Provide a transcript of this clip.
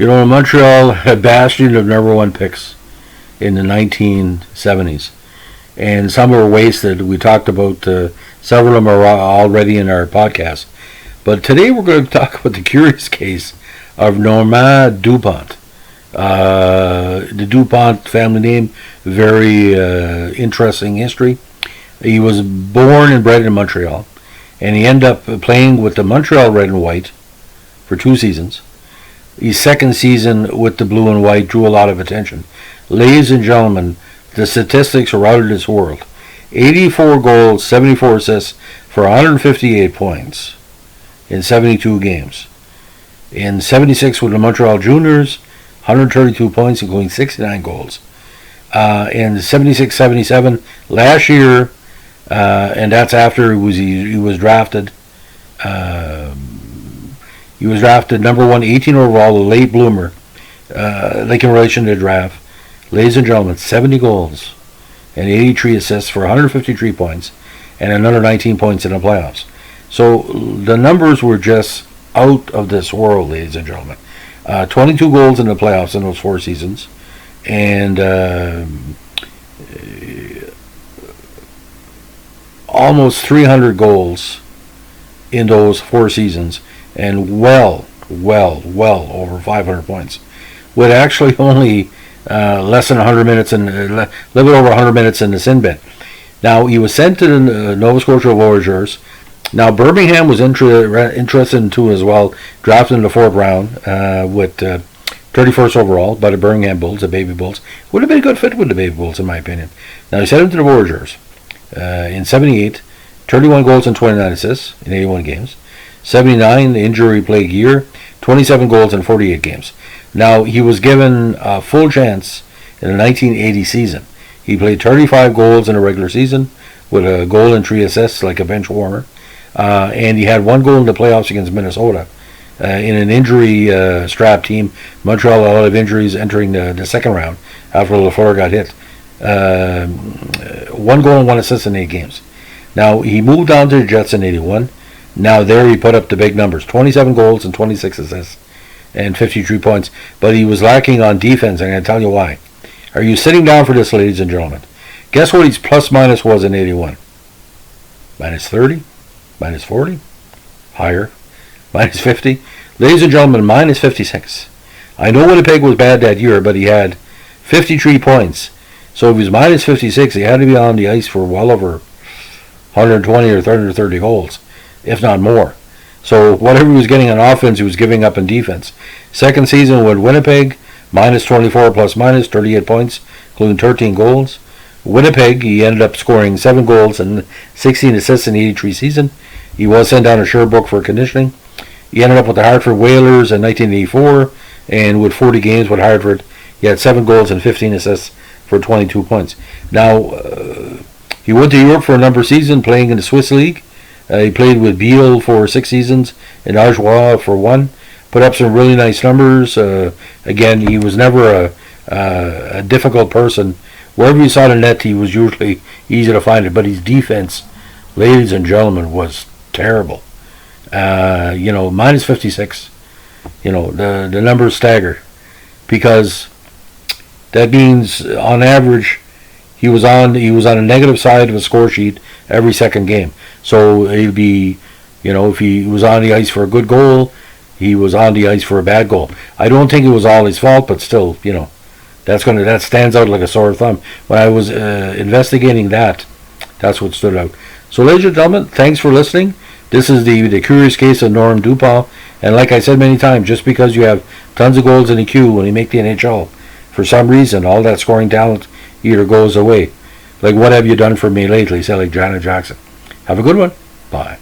Montreal had bastion of number one picks in the 1970s, and some were wasted. We talked about several of them are already in our podcast. But today we're going to talk about the curious case of Normand Dupont. The Dupont family name, very interesting history. He was born and bred in Montreal, and he ended up playing with the Montreal Red and White for 2 seasons. His second season with the Blue and White drew a lot of attention. Ladies and gentlemen, the statistics are out of this world. 84 goals, 74 assists for 158 points in 72 games. In 76 with the Montreal Juniors, 132 points, including 69 goals. In 76-77, last year, and that's after he was drafted. He was drafted number 1, 18 overall, a late bloomer, like in relation to the draft. Ladies and gentlemen, 70 goals and 83 assists for 153 points and another 19 points in the playoffs. So the numbers were just out of this world, ladies and gentlemen. 22 goals in the playoffs in those 4 seasons, and almost 300 goals in those 4 seasons, and well over 500 points, with actually only less than 100 minutes and a little bit over 100 minutes in the sin bin. Now, he was sent to the Nova Scotia Voyageurs. Now, Birmingham was interested in too as well, drafted in the 4th round with 31st overall by the Birmingham Bulls, the Baby Bulls. Would have been a good fit with the Baby Bulls, in my opinion. Now, he sent him to the Voyageurs in 78, 31 goals and 29 assists in 81 games. 79, the injury-plagued year, 27 goals in 48 games. Now, he was given a full chance in the 1980 season. He played 35 goals in a regular season with a goal and 3 assists like a bench warmer. And he had 1 goal in the playoffs against Minnesota in an injury-strapped team. Montreal had a lot of injuries entering the 2nd round after LaFleur got hit. 1 goal and 1 assist in 8 games. Now, he moved on to the Jets in 81. Now, there he put up the big numbers, 27 goals and 26 assists and 53 points. But he was lacking on defense, and I'm going to tell you why. Are you sitting down for this, ladies and gentlemen? Guess what his plus-minus was in 81? Minus 30? Minus 40? Higher. Minus 50? Ladies and gentlemen, minus 56. I know Winnipeg was bad that year, but he had 53 points. So if he was minus 56, he had to be on the ice for well over 120 or 130 goals, if not more. So whatever he was getting on offense, he was giving up in defense. Second season with Winnipeg, minus 24 plus minus 38 points, including 13 goals. Winnipeg, he ended up scoring 7 goals and 16 assists in the 83 season. He was sent down to Sherbrooke for conditioning. He ended up with the Hartford Whalers in 1984, and with 40 games with Hartford, he had 7 goals and 15 assists for 22 points. Now, he went to Europe for a number of seasons, playing in the Swiss League. He played with Biel for 6 seasons, and Arjois for 1. Put up some really nice numbers. Again, he was never a difficult person. Wherever you saw the net, he was usually easy to find it. But his defense, ladies and gentlemen, was terrible. Minus 56. The numbers stagger, because that means on average he was on a negative side of a score sheet every second game. So he'd be, if he was on the ice for a good goal, he was on the ice for a bad goal. I don't think it was all his fault, but still, that stands out like a sore thumb. When I was investigating that, that's what stood out. So, ladies and gentlemen, thanks for listening. This is the curious case of Norm Dupont. And like I said many times, just because you have tons of goals in the queue when you make the NHL, for some reason, all that scoring talent either goes away. Like, what have you done for me lately? Say like Janet Jackson. Have a good one. Bye.